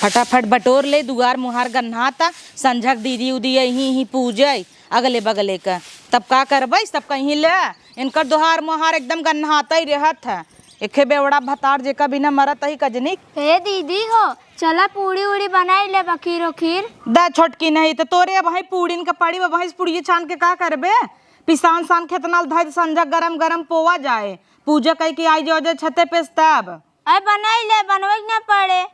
फटाफट बटोर ले दुआर मुहार गन्हाता संझक दीदी उदी यही पूजे अगले बगले का तब का करबई सब कहीं ले इनकर दुहार मुहार एकदम गन्हाता ही रहत है। एके बेवड़ा भतार जेका बिना मरत ही कजनिक। हे दीदी हो चला पूड़ी उड़ी बनाई ले बखीरो खीर दा छोटकी नहीं तो तोरे भाई पूड़ीन का पड़ी भाई पूड़ी छान के का करबे पिसान सान खेतनाल धाय संझा गरम गरम पोवा जाए पूजा कह के आई जो छते पे तब अरे बनाई ले बनवे ना पड़े।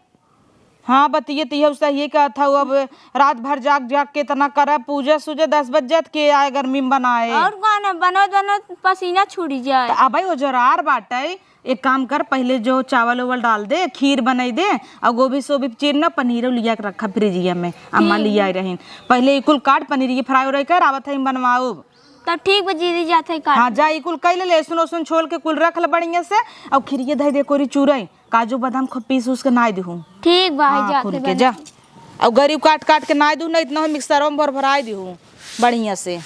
हाँ बतिये तो सही का था अब रात भर जाग जाग के इतना करे पूजा सूजा 10 बजे के आए गर्मी में बनाए और गाना बनो बनो पसीना छूट जाए। तो अब वो जोरार बाटे एक काम कर पहले जो चावल उवल डाल दे खीर बनाई दे और गोभी सोभी चीर ना पनीर लिया के रखा फ्रिजिया में अम्मा लिया रही पहले कुल काट पनीर ये फ्राई रह कर आवत है बनवाओ तब ठीक दीदी जाते काट। हाँ जा कुल कैले लहसुन उसुन छोल के कुल रख ल बढ़िया से और खीरिए धई दे कोरी चूरई काजू बादाम खूब पीस उस के नाई दूँ ठीक भाई जाते के जा और गरीब काट काट के नाई दूँ ना इतना मिक्सर में भर भराई दूँ बढ़िया से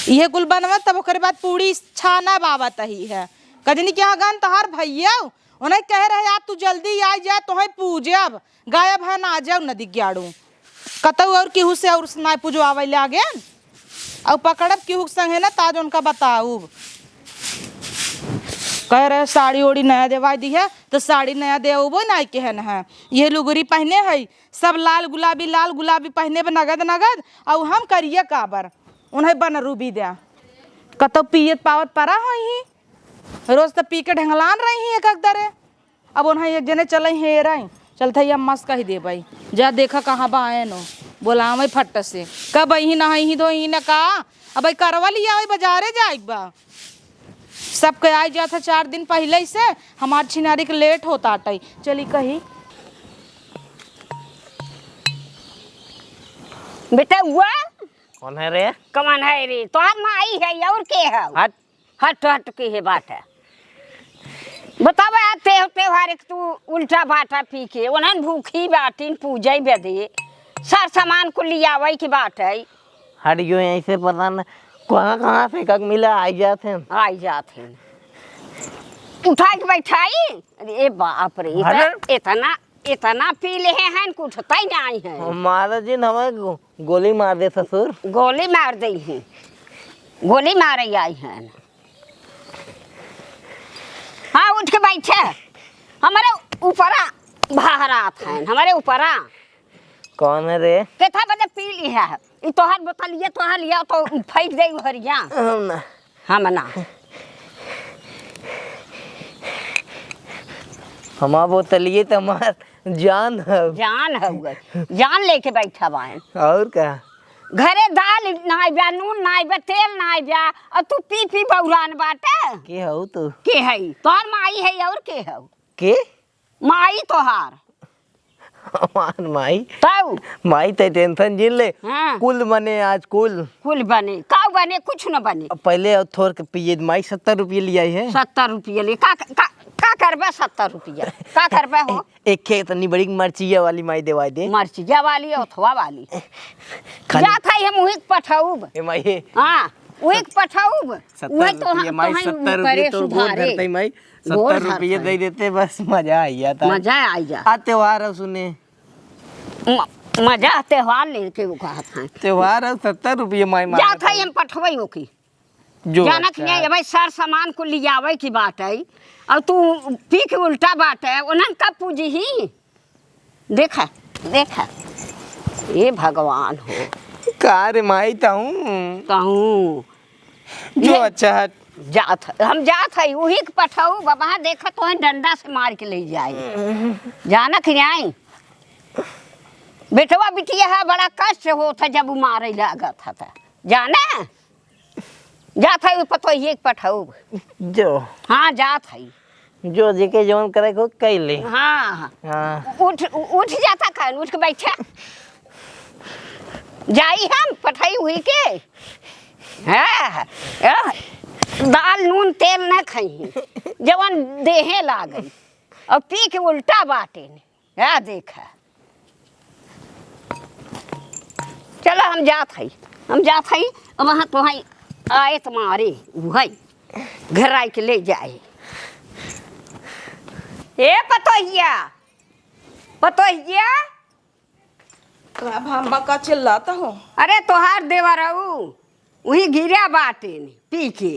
ये कुल बनवा तब ओकरे बाद पूड़ी छाना बाबत ही है कजनी के यहाँ गन तहार भैया उन्हें कह रहे आप तू जल्दी आ जा तुम्हें पूजब गायब है ना आ जाओ नदी ग्याड़ू कतऊ और केहू से और ना पूजो आवे ले आगे और पकड़ब केहू संग है ना ताज उनका बताऊ कह रहे साड़ी ओड़ी नया देवाई दी है तो साड़ी नया दे वो ना के है ना ये लुगरी पहने है सब लाल गुलाबी पहने बे नगद नगद और हम करिए काबर उन्हें बन रूबी दे कतौ पियत पावत परा हो ही रोज तो पी के ढंगलान रही एक दरे अब उन्हें एक जने चल हे रही चलते ही मस्त कही दे भाई जा देखा कहाँ बा आए नो बोला मैं फट से कब ही ना ही दो ही ना का अब भाई करवा लिया बाजारे जाए बा सब के आई जाता 4 दिन पहले से हमार छिनारी के लेट होता आटई चली कही बेटा हुआ कौन है रे कमान है रे तो हम आई है और के है हट हट हट के है बात है बतावे आते होते हर एक तू उल्टा बाटा पी के उन्हन भूखी बाटीन पूजई बेदे सर सामान को लियावई की बात है हट जो ऐसे पता न कहाँ से कक मिला आई जाते हैं आई जाते उठा के बैठाई अरे बाप रे इतना इतना पी ले हैं कुछ तय नहीं है हमारा जी हमें गोली मार दे ससुर गोली मार दी है गोली मार आई है हाँ उठ के बैठे हमारे ऊपरा बाहरात हैं हमारे ऊपरा कौन है रे केथा बजे पी ली है ये तोहर बोतल ये तोहर लिया तो फेंक दे हरिया हम ना हमारा बोतलिए तो हमार जान है जान लेके बैठा बाएं और क्या घरे दाल नाई बा नून नाई बा तेल नाई बा और तू पी पी बौरान बाटे के हो तू के है तोहर माई है और के है के माई तोहार हमार माई तू माई ते टेंशन जिन ले हाँ। कुल बने आज कुल बने का बने कुछ न बने पहले थोड़ के पिए माई 70 रुपये लिया है 70 रुपये ले का करबे 70 रुपया का करबे हो एक खे इतनी बड़ी मर्चिया वाली माई देवाई दे मर्चिया वाली अथवा वाली जा खाई हम उही पठाऊब ए माई हां उही पठाऊब वही तो माई 70 रुपये तो गोद धरते माई 70 रुपये दे देते बस मजा आ जाता मजा आ जा आ त्योहार है सुने मजा त्योहार लेके वो कहत है त्योहार है 70 रुपये माई मार जा खाई हम पठवई होकी जो जानक नहीं भाई सर सामान को लियावे की बात है और तू पी के उल्टा बात है उन्हन कब पूजी ही देखा देखा ये भगवान हो कार माई ताऊं कहूँ जो अच्छा है हम जात है वही के पठाऊ बाबा देखा तो डंडा से मार के ले जाए जानक नहीं बेटवा बिटिया है बड़ा कष्ट होता जब मारे लगा था जाना जात है पतो ये पठाऊ जो हाँ जात है जो जेके जोन करे को कैले हाँ हाँ उठ जाता खान उठ के बैठा जाई हम पठाई हुई के हाँ दाल नून तेल न खाई जवन देहे लागई और पी के उल्टा बाटे ने या देखा चलो हम जात हई वहाँ तो हई आए तुम्हारे वही घर आई के ले जाए ए पतोहिया पतोहिया अब हम बका चिल्लाता हो। अरे तोहार देवरऊ वही गिरा बाटे पी के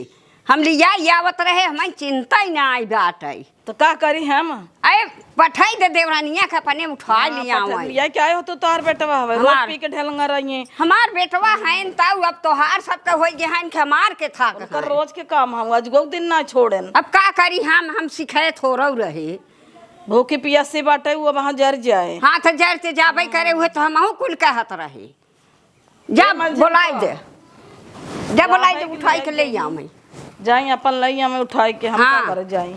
हम लिया आवत रहे हमें चिंता ही ना आई बाटे। तो का करी हम? अरे पठाई दे देवरानिया के अपने उठा लिया लिया क्या हो तो तोहार बेटवा हवे रोज हमार- पी के ढेलंगा रही हमार बेटवा हैं तब अब तोहार सबके हो गए हैं के मार के था कर रोज के काम हम आज गौ दिन ना छोड़ेन। अब का करी हम सिखाए थोड़ो रहे भूखे पियासी बाटे वो वहां जर जाए। हाथ जड़ते जाबे करे हुए तो हमहू कुल कहत रहे जा बोलाई दे जा बोलाई दे उठाई के ले आवे जाई अपन लइया में उठाई के हम हाँ। का करे जाई।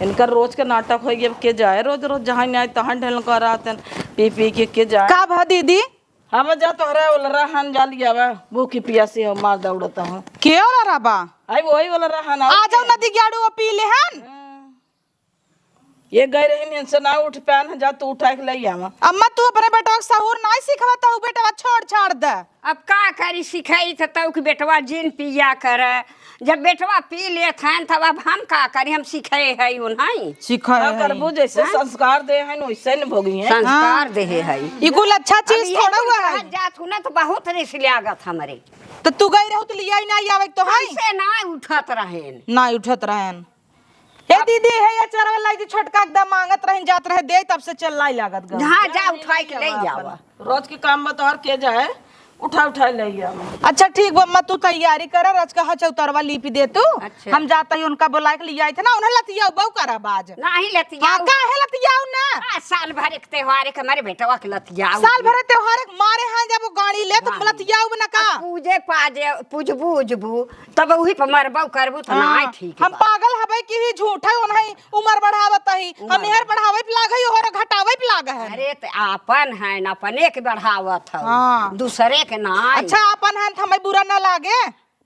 इनका रोज के नाटक हो गया के जाए रोज रोज जहाँ नहीं तहाँ ढेल कर आते पी पी के जाए। का भा दीदी हम जा तोहरा ओलरा हन जा लिया बा भूखी पियासी हो मार दौड़ता हूँ। के ओला बा आई वही ओलरा हन आ जाओ नदी गाड़ू पी ले हन। ये गए रही इनसे ना उठ पैन जा तू उठा के ले आवा। अम्मा तू अपने बेटा को सहूर नहीं सिखवाता हूँ बेटा छोड़ छाड़ दे। अब का करी सिखाई तो कि बेटवा जिन पिया करे जब बेटवा पी लेत हैं तब अब हम का करी हम सिखाए है उन्हें सिखाए करबो जैसे संस्कार दे हैं वैसे न भोगी हैं। संस्कार दे है ये कुल अच्छा चीज थोड़ा हुआ है। जात हूं ना तो बहुत रिस लागत हमरे तो तू गई रहू तो लिया ही नहीं आवे तो है से ना उठत रहेन ना उठत रहन। ए दीदी है ये चरवा लाई जी छोटका एकदम मांगत रहन जात रहे दे तब से चल लाई लागत गा। जहाँ जा उठाई के ले जावा रोज के काम में तोहर के जाए उठा ले आवा। अच्छा ठीक बम्मा तू तैयारी कर रच कहा चौतरवा लिपि दे तू। अच्छा। हम जाता ही उनका बुला के लिया थे ना उन्हें लतिया बहु करा बाज नहीं लतिया हाँ का है लतिया ना साल भर एक त्योहार के हमारे बेटवा के लतिया साल भर त्योहार मारे हैं जब वो गाड़ी ले तो लतिया ना का पूजे पाजे पूजबू उजबू तब वही पर मरबू करबू तो ना ठीक हम पागल हबै कि ही झूठ है उन्हें उम्र बढ़ावत ही हम इहर बढ़ावे पे लागई और घटावे पे लाग है। अरे तो आपन है ना अपने के बढ़ावत है हाँ। दूसरे के ना अच्छा अपन हन हमें बुरा ना लागे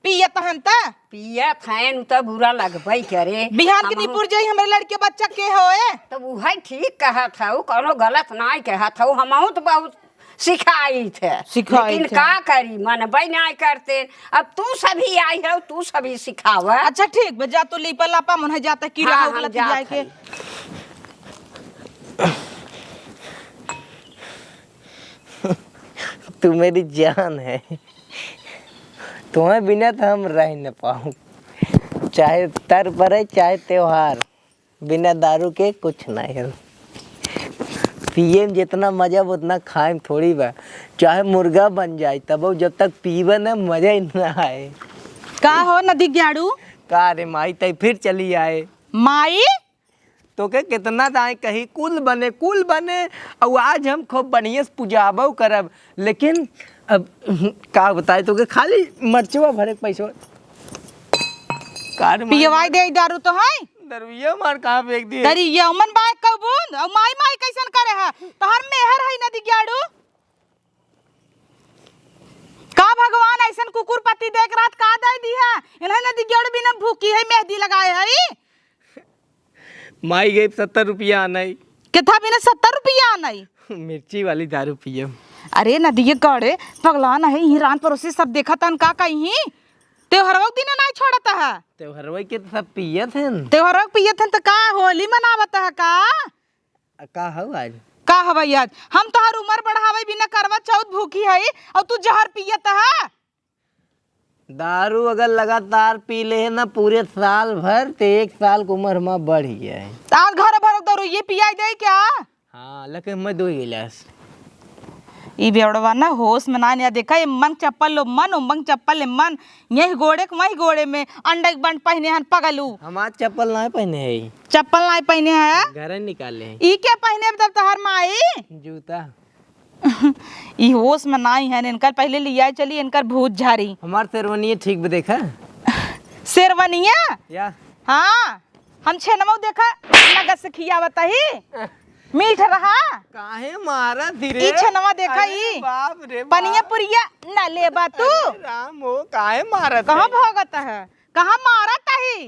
पियत हन त पियत हैं तो बुरा लगबई करे बिहान के निपुर जाई हमरे लड़के बच्चा के होए तो वही ठीक कहत है कोनो गलत नहीं कहत है हमहू तो बहुत सिखाई थे सिखाई लेकिन थे। का करी मनबई नहीं करते अब तू सभी आई है तू सभी सिखाव अच्छा ठीक बे जा तू लीपा लापा मन जाता की हाँ, रहा हम गलत जात जाए के हई। तू मेरी जान है, तुम्हें बिना तो हम रह न पाऊँ। चाहे तर पड़े चाहे त्योहार, बिना दारू के कुछ नहीं है। पिए में जितना मजा उतना खाए में थोड़ी बा। चाहे मुर्गा बन जाए तब जब तक पीवे ना मजा ही ना आए। का हो नदी ग्याड़ू का रे माई तय फिर चली आए माई तो के कितना दाए कहीं कुल बने और आज हम खूब बढ़िया से पूजाबो करब। लेकिन अब का बताए तो के खाली मरचवा भरे पैसा कार पियवाई दे दारू तो है दरविया मार कहाँ फेंक दिए। तरी ये उमन बाय कबून और माई माई कैसन करे है तोहर मेहर है नदी ग्याड़ू का भगवान ऐसन कुकुर पति देख रात का दे दी है इन्हें नदी ग्याड़ू बिना भूखी है मेहंदी लगाए है माई गई 70 रुपया नहीं कितना बिना 70 रुपया नहीं मिर्ची वाली दारू पिए। अरे नदी गड़े पगला नहीं हिरान पड़ोसी सब देखा तन का कहीं त्योहार दिन नहीं छोड़ता है त्योहार के तो सब पिए थे त्योहार पिए थे तो का होली मनावता है का हो आज का हवाई आज हम तोहर उम्र बढ़ावे बिना करवा चौथ भूखी है और तू जहर पियत है। दारू अगर लगातार पी ले है ना पूरे साल भर तो 1 साल की उम्र में बढ़ गया है। आज घर भर दारू ये पियाई दे क्या हाँ लेकिन मैं 2 गिलास ई बेवड़वा ना होश में ना देखा ये मन चप्पल लो मन उमंग चप्पल मन यही गोड़े के वही गोड़े में अंडे के बंड पहने हन पगलू हमार चप्पल नहीं पहने है चप्पल नहीं पहने है घर निकाले ई के पहने तब तोहर माई जूता ई होश में नहीं है इनकर पहले लिया चली इनकर भूत झारी हमार शेरवानी ठीक भी देखा शेरवनिया या हाँ हम छेनमो देखा नगद से खियावत ही मीठ रहा काहे मारा धीरे ई छनवा देखा ई बाप रे पनिया पुरिया न लेबा तू राम हो काहे मारा कहाँ भोगत है कहाँ मारत ही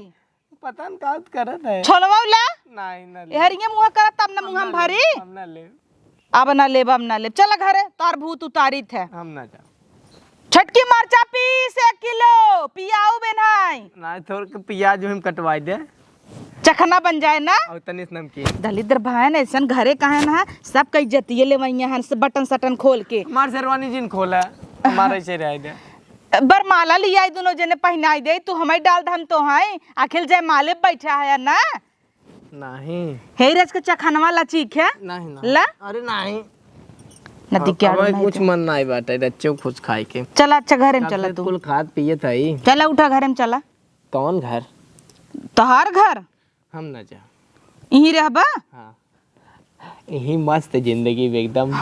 पता न का करत है छोलवला नहीं ना ले हरिये मुंह करत तब न मुंह भरी हम ना ले अब ना लेब चल घरे तार भूत उतारी थे हम ना जा छटकी मरचा पीस 1 किलो पियाऊ बेनाई ना थोड़ के प्याज हम कटवाई दे चखना बन जाए ना। और तनिस नमकीन। दलिद्र बहन ऐसा घरे कहे ना सब कई जतिये ले वही हन से बटन सटन खोल के। हमार शेरवानी जिन खोला हमारा ऐसे रह दे। बरमाला लिया दोनों जने पहनाई दे तू हमें डाल धम तो है आखिर जय माले बैठा है ना। नहीं हे रज के चखनवा ला चीख है नहीं ला अरे नहीं नदी क्या हमें कुछ मन नहीं बाटे बच्चों खुश खाए के। चला अच्छा घरे में चला तू। कुल खाद पिए थई। चला उठा घरे में चला। कौन घर? तोहार घर हम न जा। यहीं रहबा। हाँ यही मस्त जिंदगी में एकदम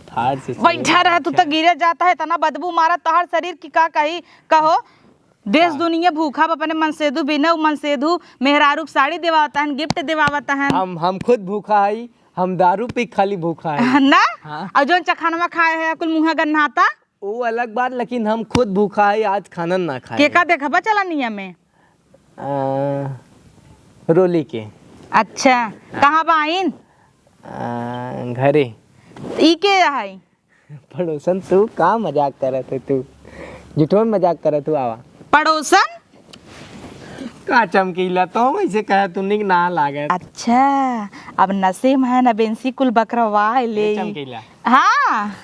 थार से बैठा रह तू तो गिरे जाता है तना बदबू मारा तोहार शरीर की का कही कहो। देश दुनिया भूखा अपने मनसेधु बिना मनसेधु मेहरारू साड़ी देवाता है गिफ्ट देवाता है। हम खुद भूखा है। हम दारू पी खाली भूखा है ना। हाँ। और जो चखानवा खाए है कुल मुँह गन्नाता वो अलग बात लेकिन हम खुद भूखा है आज खाना ना खाए। के का देखा चला नियम में रोली के। अच्छा कहाँ बाइन घरे ई के है पड़ोसन। तू का मजाक करत है तू झूठों मजाक करत तू आवा पड़ोसन का चमकीला तो वैसे कहे तू निक ना लागत। अच्छा अब नसीम है न बेंसी कुल बकरवा ले चमकीला। हाँ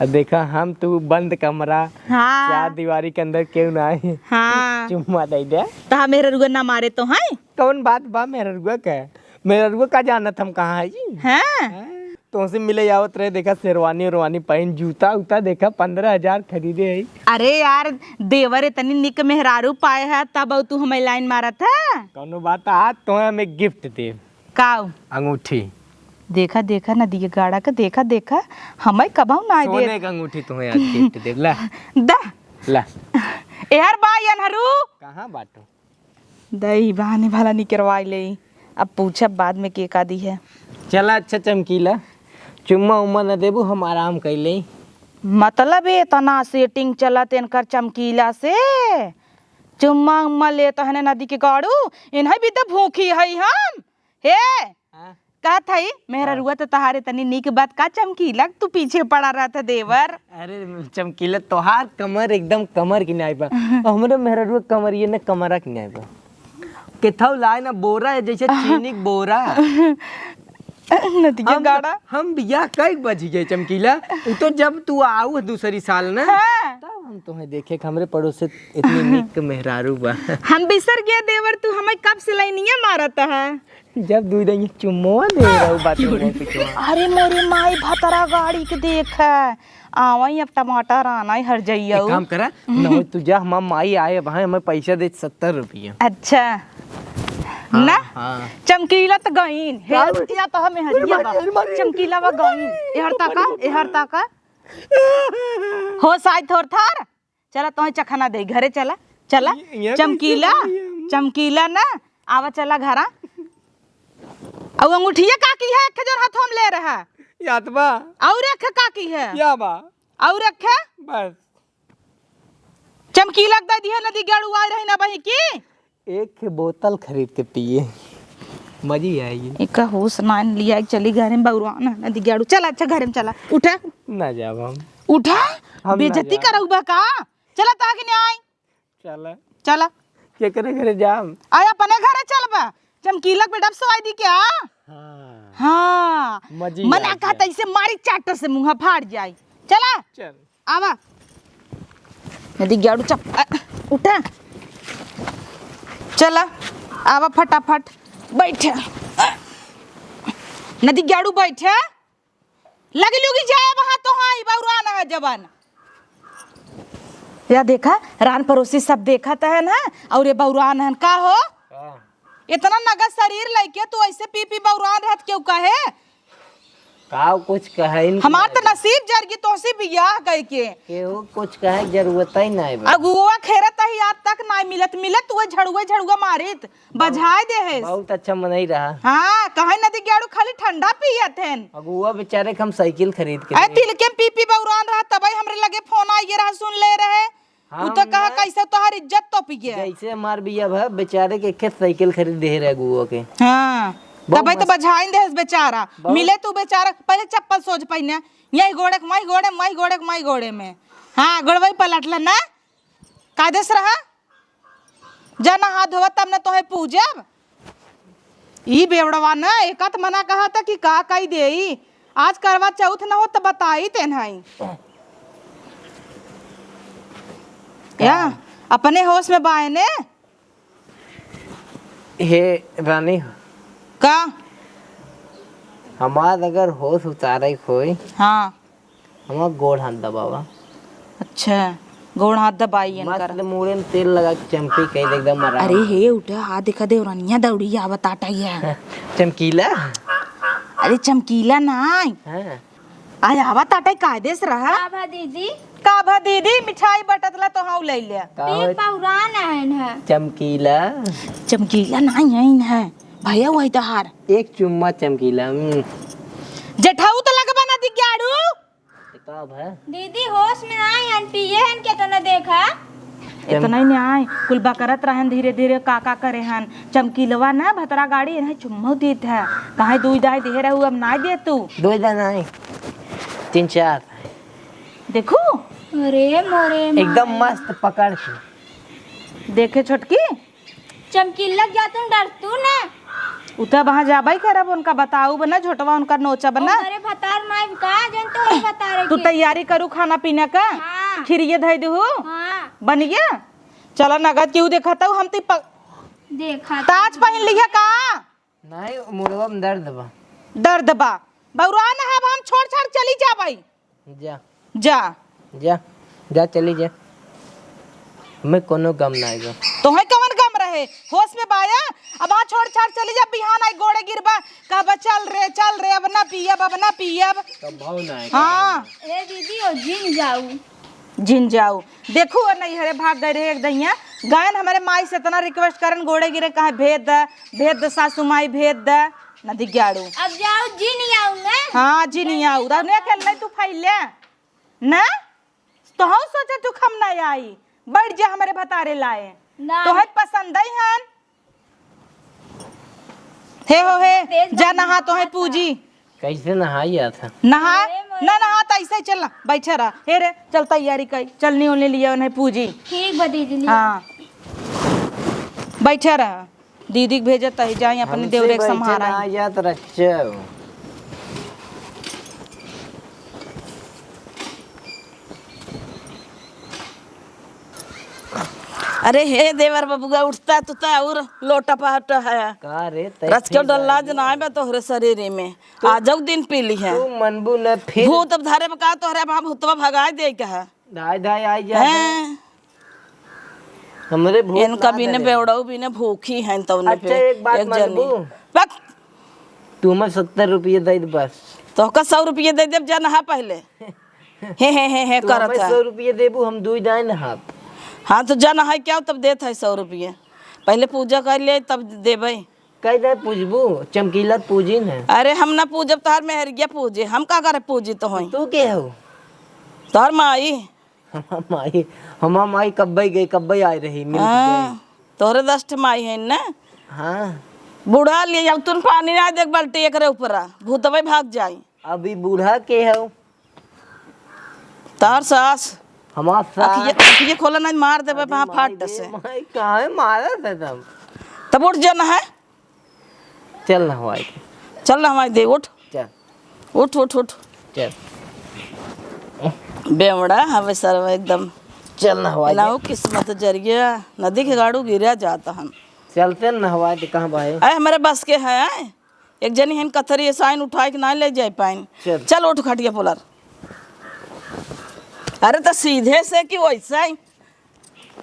अब देखा हम तू बंद कमरा हाँ चार दीवारी के अंदर क्यों ना है। हाँ चुम्मा दे दे तो मेरे रुआ ना मारे तो है। कौन बात बा मेरा रुआ का मेरा रुआ का जानत हम कहाँ है जी। हाँ तुमसे मिले आवत रहे देखा शेरवानी उरवानी पहन जूता उता देखा 15,000 खरीदे है। अरे यार देवर इतनी निक मेहरारू पाए है तब तू हमें लाइन मारा था। कौनो बात आज तो हमें गिफ्ट दे काऊ अंगूठी। देखा देखा नदी के गाड़ा का देखा देखा हमें कबाऊ ना दे सोने का अंगूठी तुम्हें आज गिफ्ट दे ला दा ला। यार बा अनहरू कहाँ बाटो दही बहाने भला निकरवाई ले। अब पूछा बाद में के का दी है। चला अच्छा चमकीला चुम्मा उम्मा न देबू हम आराम कैले। मतलब ये तना सेटिंग चलत इनकर चमकीला से चुम्मा उम्मा ले तो है नदी के गाड़ू इन्हें भी तो भूखी है हम हे कहत है मेरा रुआ तो तहारे तनी नीक बात का चमकीला तू पीछे पड़ा रहा था देवर। अरे चमकीला तोहार कमर एकदम कमर की नाई बा हमरे मेहरुआ कमर ये न कमरा की नाई बा केथौ लाए ना बोरा है जैसे चीनी के बोरा। नदी के गाड़ा हम बियाह कई बज गए चमकीला उ तो जब तू आऊ दूसरी साल ना हाँ। तब हम तुम्हें देखे कि हमरे पड़ोस से इतनी निक मेहरारू बा। हम बिसर गए देवर तू हमें कब से लाइनिया मारता है। जब दूध आई चुम्मा दे रहू बाथरूम में पिछवा। अरे मोरी माई भतरा गाड़ी के देख आवई अब टमाटर आना हर जाइयो। एक काम करा न तू जा हम माई आए भाई हमें पैसा दे 70 रुपया। अच्छा ना हाँ। चमकीला तो गईन हेरतिया तो हमें हरिया बा चमकीला बा गईन एहर ताका हो साइड थोर थार चला तो चखना दे घरे चला चला चमकीला चमकीला ना आवा चला घरा और अंगूठिया काकी है एक जन हाथ हम ले रहा याद बा और एक काकी है या बा और एक है बस चमकीला दे दिया नदी गाड़ू आ रही ना बही की एक बोतल खरीद के पिए मजी आएगी। एक होश नान लिया चली घर में बउरवाना नदी गाड़ू चला अच्छा घर में चला उठा ना जाब हम उठा हम बेइज्जती ना करऊ बा का चला ताके नहीं आई चला चला के करे घरे जाम आया अपने घरे चल बा चमकीला बेटा सवाई दी क्या हाँ हाँ मजी मना आ कहता इसे मारी चाटर से मुंह फाड़ जाए चला चल आवा नदी गाड़ू चप उठा चला आवा फटाफट बैठे नदी गाड़ू बैठे लगी लुगी जाए वहां तो हाँ बउराना है जवान या देखा रान पड़ोसी सब देखा था है ना और ये बउरान है का हो इतना नगद शरीर लेके तू ऐसे पी पी बउरान रहत क्यों कहे काव कुछ कहे हमार तो नसीब जरगी तो से बियाह कह के केहू कुछ कहे जरूरत ही नहीं बा। अगुआ खेरत ही आज तक ना मिलत मिलत तू झड़ुआ मारित बजाए दे है बहुत अच्छा मन ही रहा। हाँ कहे नदी गाड़ू खाली ठंडा पियत हैं अगुआ बेचारे के हम साइकिल खरीद के ऐ तिलके पी पी बउरान रहा तब हमरे लगे फोन आई रहा सुन ले रहे उ तो कहा कैसे तोहार इज्जत तो पी गया जैसे हमार बिया भा बेचारे के एक साइकिल खरीद दे रहे अगुआ के। हाँ तब तो बजाइन दे बेचारा मिले तू बेचारा पहले चप्पल सोच पहिने यही गोड़े माई गोड़े में हाँ गोड़वई पलटल ना कायदेस रहा जाना हाथ धोवा तब ना तोहे पूजब ई बेवड़वा न एकत मना कहा था कि का कही देई, आज करवा चौथ न हो तो बताई तेन हई या अपने होश में बाए ने हे रानी, का हमार अगर होश उतारे कोई, हाँ हमार गोड़ हाथ दबावा। अच्छा गोड़ हाथ दबाई कर। मस्त मुंह में तेल लगा के चमकी कहीं एकदम मरा। अरे हे उठा हाथ दिखा दे रानिया दौड़ी आवत आटाइया। चमकीला। अरे चमकीला नाई हाँ। आय आवत आटाई कायदे से रहा। आभा दीदी का भा दीदी मिठाई बटतला तो हाँ ले लिया। ये पौरान है चमकीला। चमकीला नहीं है भैया वही तो हार। एक चुम्मा चमकीला। जेठाऊ तो लग बना दी ग्याड़ू। कब है? दीदी होश में आई हन पिए हन के तो न देखा इतना ही नहीं आए कुल बकरत रहन धीरे धीरे काका करे हन। चमकीलवा ना भतरा गाड़ी है चुम्मा देत है कहाँ दुई दाई दे रहू अब ना दे तू। दो दिन नहीं 3-4 देखो अरे मोरे एकदम मस्त पकड़ के। देखे छोटकी चमकीला क्या तुम डर तू ना उता वहाँ जाबाई करब उनका बताऊ बना झोटवा उनका नोचा बना। अरे भतार माई का जन तो बता रहे तू तैयारी करू खाना पीना का। हाँ। खीरिये धई दू हां बन गया। चलो नगद क्यों देखता हूँ हम ती देखा ताज पहन लिया का नहीं मुड़वा में दर्द बा। दर्द बा बउरा न है हम छोड़ छाड़ चली जा भाई। जा जा जा जा चली जा, हमें कोनो गम ना आएगा। तो है कवन गम रहे होश में बाया। अब वहाँ छोड़ छाड़ चली जा बिहान आई गोड़े गिरबा कहबा चल रे अब ना पियब। कब भाव ना आएगा। हाँ ए दीदी ओ जिन जाऊ जिन जाऊ देखो और नहीं हरे भाग गए रहे एक दैया गायन हमारे माई से इतना रिक्वेस्ट करन गोड़े गिरे कहा भेद द सासू माई भेद द नदी ग्याड़ू। अब जाऊ जिन आऊ ना हाँ जी नहीं आऊ ने खेल तू फैले ना तो हम सोचे तू खम ना आई बैठ जा हमारे भतारे लाए ना तो है पसंद ही हन हे हो हे जा नहा तो है पूजी कैसे नहाया था? नहा ना नहा तो ऐसे ही चलना बैठा रहा हे रे चल तैयारी कर चलनी उलने लिया उन्हें पूजी। ठीक बा दीदी हाँ बैठा रहा दीदी के भेजे तही जाए अपने देवरे के संहारा। नहाया तो अच्छा। अरे हे देवर बबुआ उठता तुता और लोटा पाटा है का रे रच के डल्ला जना में तोहरे शरीर में आ जाऊ दिन पी ली है तू मनबू न फिर भूत अब धारे में का तोहरे बाप भूतवा भगा दे कहा धाय धाय आई जा। हैं हमरे भूत इनका ना भी ने धरे। बेवड़ाऊ भी ने भूखी है तो ने अच्छा एक बात मनबू, बक तू हमें 70 रुपये दे दे बस। तो का 100 रुपये दे देब जा नहा पहले हे तू करत हमें है 100 रुपये देबू हम दुई दाए नहा। हाँ तो जा नहा क्या तब देत है 100 रुपये पहले पूजा कर ले तब देबै। कई दे पूजबू चमकीला पूजी न। अरे हम ना पूजब तोहर मेहरिया पूजे हम का करे पूजी तो होई तू के हो? तोहर माई हमार माई कब्बई गई कब्बई आई रही मिल हाँ, तोहरे 10 ठे माई है ना। हाँ बूढ़ा लिए जाओ तुम पानी ना देख बाल्टी एक ऊपर भूतवे भाग जाई। अभी बूढ़ा के हो? तार सास हमार सास अखिए खोला ना मार देबे वहां फाट से माई काहे मारा था तब? तब उठ जाना है चल नहवाई चल ना हमारी दे उठ चल उठ उठ उठ चल बेवड़ा हमें सर्व एकदम चल नहवाई ना किस्मत जरिया नदी के गाड़ू गिरा जाता हम चलते न नहवाई तो कहाँ भाई? अरे हमारे बस के है एक जनी है कथरी साइन उठाए के ना ले जाए पाइन चल। चल उठ खटिया पोलर। अरे तो सीधे से कि वैसा ही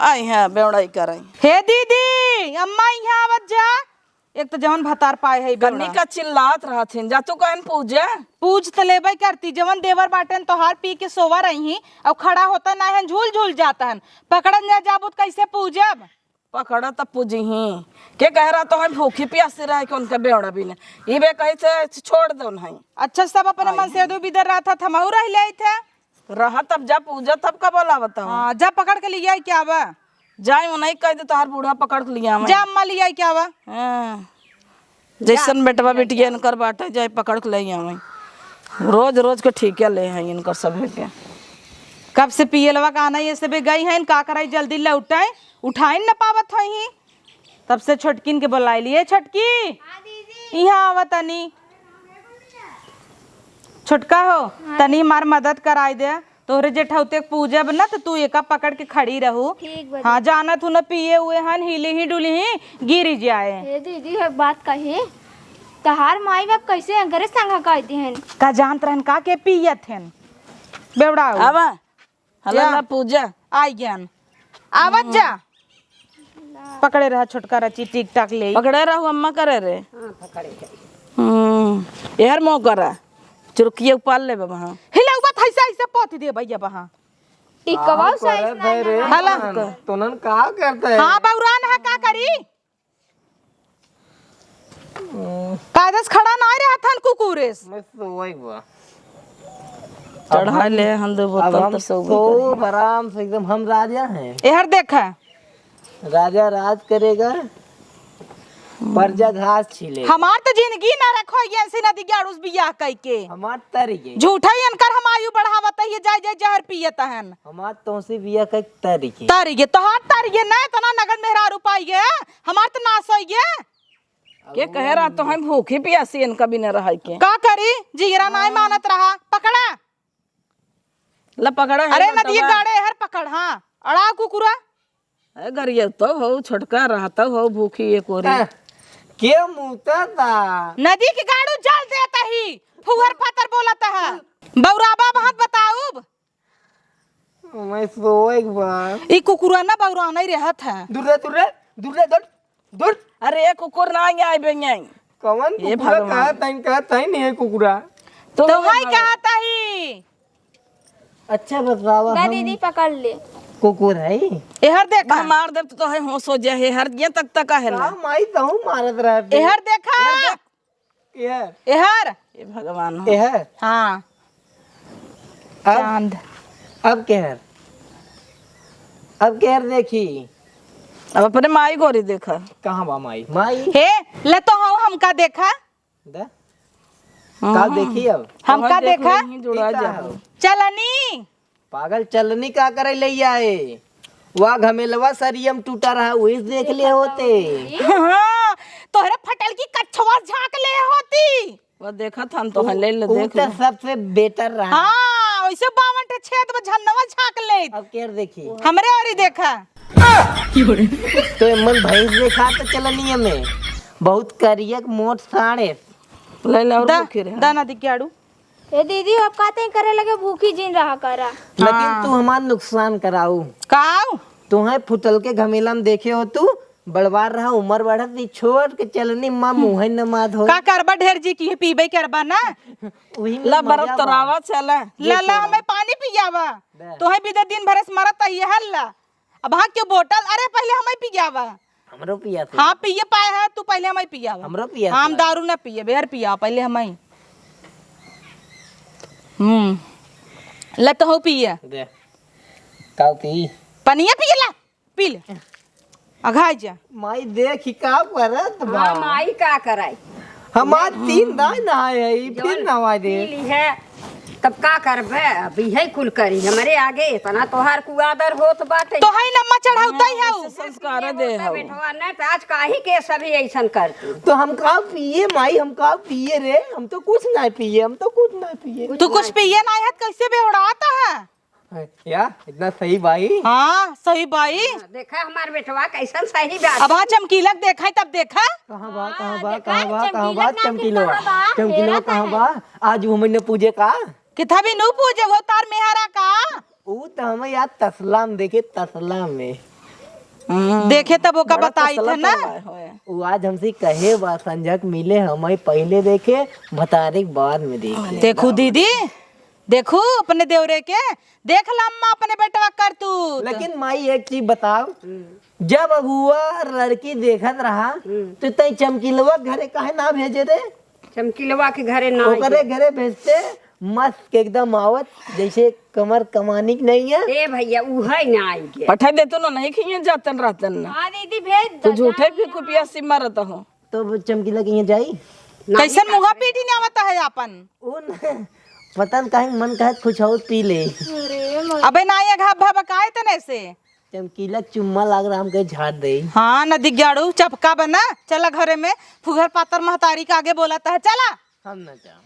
आई है बेवड़ाई कर हे दीदी अम्मा यहाँ आवत जा एक तो जवन भतार पाए है कन्नी का चिल्लात रहा थीन जा तू कहन पूजे पूछ तो लेबे करती जवन देवर बाटन तोहार पी के सोवा रही और खड़ा होता ना है झूल झूल जाता है पकड़न जा जाबुत कैसे पूजब। पकड़ा तब पूजी ही के कह रहा तो हम भूखी प्यासी रहे कि उनका बेवड़ा भी ने ये बे कहे से छोड़ दो नहीं अच्छा सब अपने मन से दो बिदर रहा था थमाऊ रह ले थे रहा तब जा पूजा तब का बोला बताओ हाँ जा पकड़ के लिया क्या बा जाए वो नहीं कह दे तो हर बूढ़ा पकड़ के लिया मैं जा अम्मा लिया क्या बा हाँ। जैसन बेटवा बेटिया इनकर बाटे जाए पकड़ के ले आवे रोज रोज के ठीक ले हैं इनकर सब के कब से पियलवा का आना ये सब गई है का कराई जल्दी लौटाए उठाए न पावत है तब से छोटकिन के बुलाई लिए छोटकी हां दीदी यहाँ आवा तनी छोटका हो तनी हमार मदद कराई दे तोहरे जेठौते पूजा बना तो तू एका पकड़ के खड़ी रहू। ठीक बा हाँ जाना तू न पिए हुए हन हिली ही डुली ही गिर जाए। हे दीदी एक बात कही तहार माई बाप कैसे अंगरे संगा कहती हैं का जानत रहन का के पियत हन बेवड़ाऊ आवा हला या। ना पूजा आई ज्ञान आवत जा पकड़े रहा छोटका रची टिक टाक ले पकड़े रहू अम्मा करे रे। हाँ पकड़े गई। यार मो करा चुरकिए पाल ले बाबा। हाँ हिला बात ऐसा ऐसा पोत दे भैया बहा टिकवा साइज ना हला तुनन का करता है? हाँ बौरान है का करी कागज खड़ा ना रहा था कुकुरेस मैं सोई बा। चढ़ा ले हम दो अब बोतल हम तो सो खूब आराम से एकदम हम राजा हैं। एहर देखा राजा राज करेगा प्रजा घास छीले। हमार तो जिंदगी ना रखो ये ऐसे नदी गाड़ूस बियाह कई के हमार तरीके झूठा ही अनकर हम आयु बढ़ावत है ये जाय जाय जहर पियत हन हमार तोसी बिया का तरीके। तारिये तो हाथ तारिये ना तना नगद मेहरारू पाइए हमार तो नाश होइए के कह रहा तो हम भूखी प्यासी इनका भी न रहा के का करी जीरा नहीं मानत रहा पकड़ा ला पकड़ा है अरे ना नदी तबा। गाड़े हर पकड़ हाँ अड़ा कुकुरा अरे गरिया तो हो छोटका रहता हो भूखी एक ओरी के मुता था नदी के गाड़ू जल देता ही फुहर फतर बोलता है बौराबा बात बताऊब मैं सोई बा। ई कुकुरा ना बौरा नहीं रहत है दूर दूर दूर दूर दूर अरे एक कुकुर ना आए बेंगे कौन ये कुकुरा भगवान। कहता ही नहीं है कुकुरा। तो तो हाय कहता ही अच्छा बतावा ना हम दीदी पकड़ ले कुकुर है एहर देखा मार दे तो है होश हो जाए हर ये तक है ना माई तो हूँ मारत रहते एहर देखा यह एहर ये भगवान हो। यह हाँ अब चांद अब कहर अब कहर देखी अब अपने माई गोरी देखा कहाँ बा माई माई हे ले तो हमका देखा दा का देखी अब हमका देख देखा ले, ही जुड़ा ई का जा है? चलनी पागल चलनी का करे ले आए वह घमेलवा सरियम टूटा रहा वही देख ले होते। हाँ तोहरे फटल की कछवा झांक ले होती वो देखा था तो ले ले ऊ देख तो ले। सबसे बेटर रहा। हाँ वैसे 52 छेद में झन्नवा झांक ले अब कहर देखी हमरे और ही देखा तो मन भैंस देखा तो चलनी में बहुत करियक मोट साढ़े ले ले और दा भूखी रहे दा नदी क्याड़ू हे दीदी अब कहते हैं करे लगे भूखी जिन रहा करा लेकिन तू हमार नुकसान कराऊ। काऊ तुम्हें फुटल के घमेला में देखे हो तू बड़वार रहा उम्र बढ़त ई छोड़ के चलनी माँ मुँह न मात हो का करबा ढेर जी की पीबे करबा ना वही में ला मजा बरत बा। तरावा चला ला हमें पानी पियावा दे। तोहे भी दिन भरस मरत है हल्ला अब हाँ के बोतल अरे पहले हमें पियावा हमरो पिया था हाँ पिए पाए है तू पहले हमें पियावा हमरो पिया हम दारू ना पिए बेहर पिया पहले हमें ले तो हो पिए दे काऊ पी पनिया पियला पी ले अघाई जा माई देख ही का करत बा हाँ माई का कराई हमार 3 दाई नहाए है ई फिर नहाए दे पीली है तब का करबे अभी है कुल करी हमारे आगे इतना तोहार कुआदर होत बाटे तो है नम्मा चढ़ाउता ही है संस्कार दे हो बेटवा ने तो आज काहे के सभी ऐसन करती तो हम का पिए माई हम का पिए रे हम तो कुछ नहीं पिए हम तो कुछ नहीं पिए तू कुछ पिए ना है कैसे बेउड़ाता है या इतना सही भाई हाँ सही भाई देखा हमार बेटवा कैसन सही बात अब हाँ चमकीलक देखा तब देखा कहाँ बा कहाँ बा कहाँ बा कहाँ बा चमकीलो चमकीलो कहाँ बा आज वो मैंने पूजे का किथा भी नू पूजे वो तार मेहरा का वो तो हमें याद तसला में देखे तसला में देखे तब वो का बताई था ना वो आज हमसे कहे बा संजक मिले हमें पहले देखे बतारे के बाद में देखे देखू दीदी देखू अपने देवरे के देख लम्मा अपने बेटवा कर तू लेकिन माई एक चीज बताओ जब अगुआ लड़की देखत रहा तो तई चमकीलवा घरे काहे ना भेजे रे चमकीलवा के घरे ना ओकरे घरे भेजते मस्त एकदम आवत जैसे कमर कमानी की नहीं है ए भैया उ है ना आई के पठा देतो ना नहीं खिए जातन रहतन ना हाँ दीदी भेज तो झूठे भी कुपिया से मरत हो तो चमकीला के यहाँ जाई कैसन मुँहा पीटी नहीं आवता है अपन उन पता न काहे मन कहे कुछ और पी ले अरे अबे ना ये घा भबकाए तने से चमकीला चुम्मा लाग रहा हमके झाड़ दे। हाँ नदी गाड़ू चपका बना चला घरे में फुगर पातर महतारी के आगे बोला है चला। हम ना जा।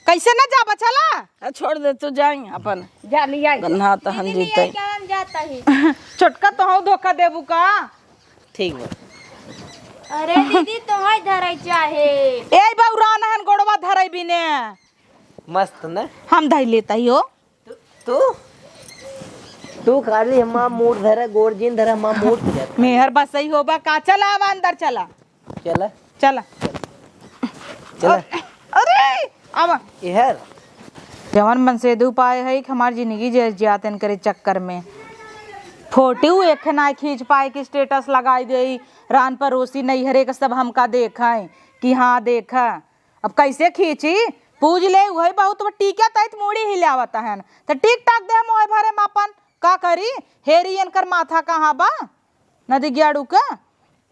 कैसे न जाबा चला। छोड़ दे तू जाई अपन जा लिया गन्हा तो हम जीते जाता है। छोटका तो हूँ धोखा देबू का। ठीक बा। अरे दीदी तुम्हारे धराई चाहे ए बौरा नहन गोड़वा धरई बिने मस्त ना। हम धई लेता ही हो। तू खाली हमारा मूड धरा गोड़ जिन धरा हमारा मूड जाता। मेहर बस ही होबा का चला अब अंदर चला चला चला चला। अरे अब यार जवन मन से दू पाए है कि हमारी जिंदगी जियातन करे चक्कर में फोटो एक ना खींच पाए कि स्टेटस लगाई दे रान परोसी नहीं हरे का सब हमका देखा कि हाँ देखा। अब कैसे खींची पूज ले वही बहुत टीका तैत मूड़ी हिलावता है तो टिक टाक दे मोह भरे में अपन का करी हेरी इनकर माथा कहाँ बा नदी ग्याड़ू का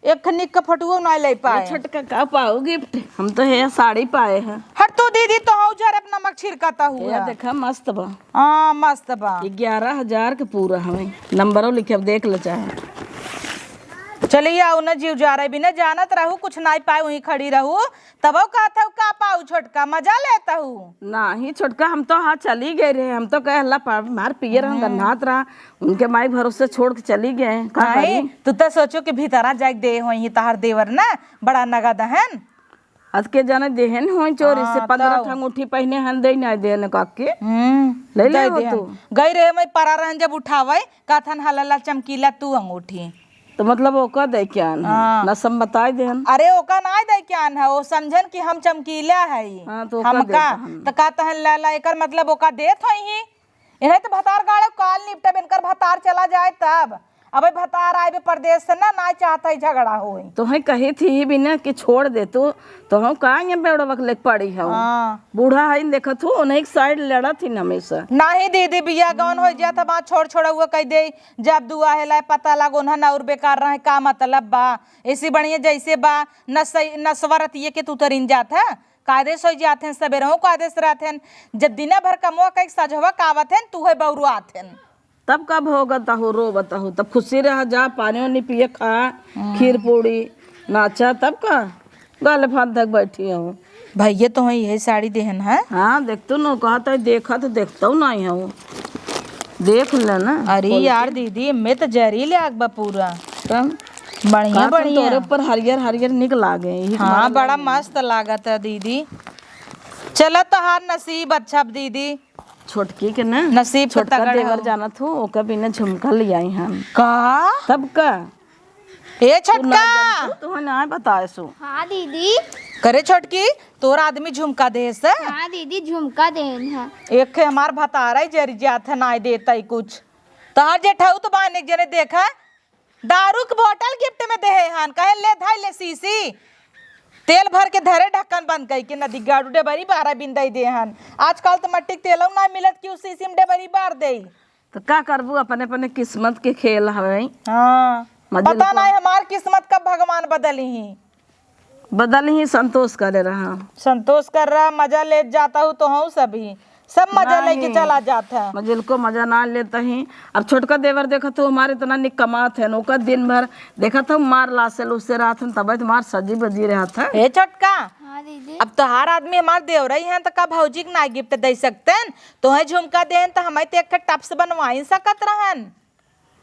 एक खनिक का फटुओ ना ले पाए। छोटका का पाओ गिफ्ट हम तो है साड़ी पाए हैं। हट तू दीदी तो हौ जर अपना नमक छिड़काता हुआ ये देखा मस्त बा। हाँ मस्त बा। 11,000 के पूरा हमें नंबरों लिखे अब देख ले चाहे। चलिए आओ न जीव जा रहे बिना जानत रहू कुछ नहीं पाए वहीं खड़ी रहू तब का था का पाऊ छोटका मजा लेता हूँ। नहीं छोटका हम तो हाँ चली गए रहे हम तो कहे अल्लाह मार पिए रहा गन्नात रहा उनके माई भरोसे छोड़ के चली गए का करी? तू तो सोचो कि भीतरा जाके दे हो तहार देवर ना बड़ा नगद हन आज के जाने देहन हो चोरी से 15 अंगूठी पहने हन दे नहीं देने काके ले ले हो तू गई रहे मैं परा रहन जब उठावे काथन हलला चमकीला तू अंगूठी तो मतलब ओका दे क्या न सब बताई देहन। अरे ओका ना दे क्या है वो समझन कि हम चमकीला है हाँ, तो ओका हमका तो कहता है लाला एकर मतलब ओका देत होई इन्हें तो भतार गाड़े काल निपटे इनकर भतार चला जाए तब अब भतार आए परदेश से ना चाहता ही झगड़ा हो तो है कही थी ही बिना कि छोड़ दे तो हम कहा बेड़ा वक्त लेके पड़ी है बूढ़ा है देखा थू उन्हें साइड लड़ा थी हमेशा नहीं दीदी बिया गौन हो जात बा छोड़ छोड़ा हुआ कह दे जब दुआ है लाए पता लागो ना और बेकार रहे का मतलब बा ऐसी बढ़िया जैसे बा नस्वरत ये के तू तरिन जात है कायदे सो जाते हैं सबेरे हो कायदे से रहते हैं जब दिन भर कमवा कहीं सजवा कावत है तू है बौरू आते हैं तब कब होगा ताहू रो बताहू तब खुशी रहा जा पानी वानी पिए खा खीर पूड़ी नाचा तब का गाले फात तक बैठी हूँ भैया तो यही साड़ी देहन है। हाँ देखतू न कहा तो देखा तो देखता हूँ नहीं हूँ देख लेना। अरे यार दीदी मैं तो जरी ले आग बा पूरा तब बढ़िया बढ़िया तोरे ऊपर हरियर हरियर निक लागे हाँ बड़ा मस्त लागत है दीदी। चलो तो हार नसीब अच्छा दीदी छोटकी के ना नसीब छोटका देवर जाना थू ओका बिना झुमका ले आई हम का तब का ए छोटका तू ना बताए सो। हाँ दीदी करे छोटकी तोर आदमी झुमका दे से हाँ दीदी झुमका देन है एक हमार भतारा जरी जात है ना देता ही कुछ तहार जेठाऊ तो बान एक जने देखा दारू की बोतल गिफ्ट में दे हन कहे ले धाई ले सीसी तेल भर के धरे ढक्कन बंद कई के नदी गाड़ू डेबरी 12 बिन दे दे हन आजकल तो मट्टी तेल ना मिलत कि उस सीसी में डेबरी बार दे तो का करबू अपने अपने किस्मत के खेल हवे। हाँ मजे पता नहीं हमार किस्मत कब भगवान बदली ही बदल ही संतोष करे रहा संतोष कर रहा मजा ले जाता हूँ तो हूँ सभी सब मजा लेके चला जाता है मजिल को मजा ना लेता ही। अब छोटका देवर देखा तो हमारे इतना निकमात है नौका दिन भर देखा था मार लासे लूसे रहा था तब तुम्हार सजी बजी रहा था। ए छोटका हाँ दीदी अब तो हर आदमी हमारे देव रही हैं तो का भौजी ना गिफ्ट दे सकते हैं तो है झुमका देन तो हमें तो एक टप्स बनवाई सकत रहन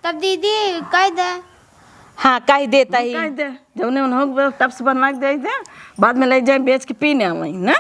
तब दीदी कह दे हाँ कह देता ही कह दे जब ने उन्होंने टप्स बनवा के दे दे बाद में ले जाए बेच के पीने वही ना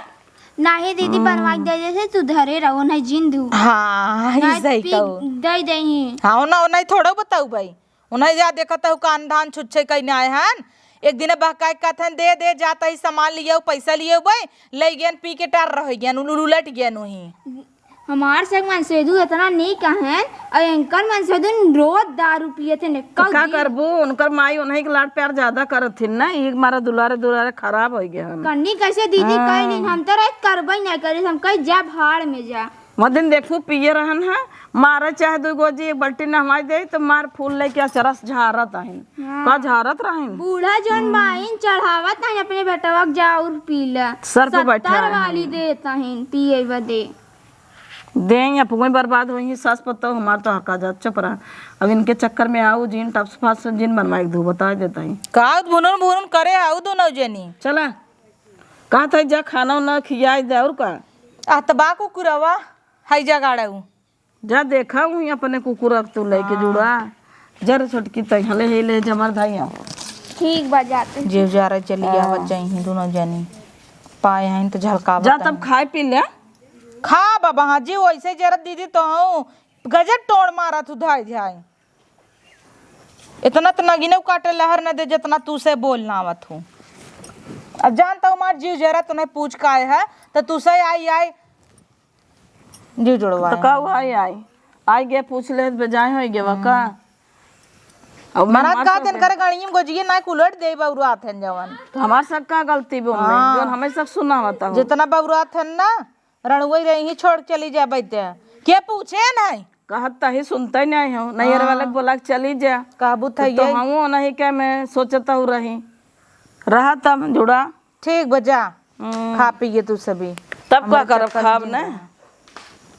नहीं दीदी बनवा के दे जैसे तू धरे रहो नहीं जिंदू हाँ ही सही कहू दे दे हाँ ना नहीं थोड़ा बताऊ भाई उन्हें जा देखता हूँ कान धान छुच्छे कहने आए हन एक दिन बहकाय कथन दे दे जाता ही सामान लिया पैसा लिए भाई ले गया पी के टार रह गया उलट गया ही हमार संग मनसेदू इतना नहीं कहन और अंकल मनसेदू रोज दारू पिए थे ने का करबू उनकर माई उन्हीं के लाड प्यार ज्यादा करत थी ना एक मारा दुलारे दुलारे खराब हो गया कन्नी कैसे दीदी कह दिन हम तो रात करबई ना करे हम कह जा भाड़ में जा वो दिन देखू पिए रहन है मारे चाहे दो गोजी एक बाल्टी नहवाई दे तो मार फूल लेके चरस झारत आहिन का झारत रहिन बूढ़ा जोन बाइन चढ़ावत है अपने बेटवा जा और पीला सर पे बैठा 70 वाली देता है पिए बदे देंगे पुगई बर्बाद होंगी सास पत्ता हमार तो हका जा चुप रहा। अब इनके चक्कर में आओ जिन टप्स फास जिन बनवाए धू बता देता ही। का भुनुन भुनुन करे आऊ दोनों जनी चला कहा था जा खाना उना खियाई दे और का आ तबा कुकुरवा हाई जा गाड़ू जा देखा हूँ अपने कुकुर तू लेके जुड़ा जर छोटकी तय हले हिले जमर धाई ठीक बा जाते जीव जा रहे चली आवत जाई दोनों जनी पाए हैं तो झलका जा तब खाए पी ले खा बाबा हाँ जी वैसे जरत दीदी तो हूँ गजब तोड़ मारा तू धाई धाई इतना तो नगिने काटे लहर न दे जितना तू से बोलना आवत हूँ। अब जानता हूँ मार जीव जरा तुम्हें पूछ का है तो तू से आई जीव जुड़वा तो का आई गए पूछ ले बेजाय हो गए का अब महाराज का दिन करे गणियम गोजिए ना कुलट दे बउरुआत हन जवन तो हमार सब का गलती बोल जो हमें सब सुना होता जितना बउरुआत हन ना रणुई रही छोड़ चली जा बैठे के पूछे नहीं कहता ही सुनता ही नहीं हूँ नहीं वाले बोला कि चली जा काबू था तो हम नहीं क्या मैं सोचता हूँ रहा तब जुड़ा ठीक बजा खा पिए तू सभी तब क्या कर खाब ना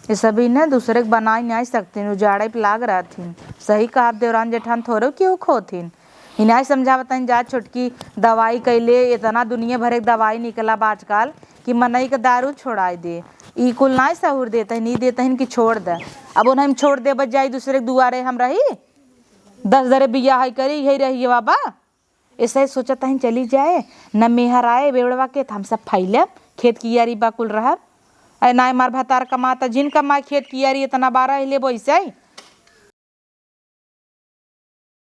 ये सभी ने दूसरे के बनाई नहीं सकती उजाड़े पे लाग रहा थी सही कहा देवरान जेठान थोड़ो क्यों खोथिन इन्हें समझावता जा छोटकी दवाई कैले इतना दुनिया भर के दवाई निकला आजकल कि मनई के दारू छोड़ाई दे ई कुल ना सहूर देता है नहीं देता है कि छोड़ दे अब उन्हें हम छोड़ दे बच जाई दूसरे के दुआरे हम रही 10 दरे बिया है करी यही रही बाबा ऐसा ही सोचता है चली जाए न मेहर आए बेवड़वा के हम सब फैले खेत की यारी बाकुल रहा अरे ना मार भतार कमाता जिन कमाए खेत की यारी इतना 12 ले वैसे ही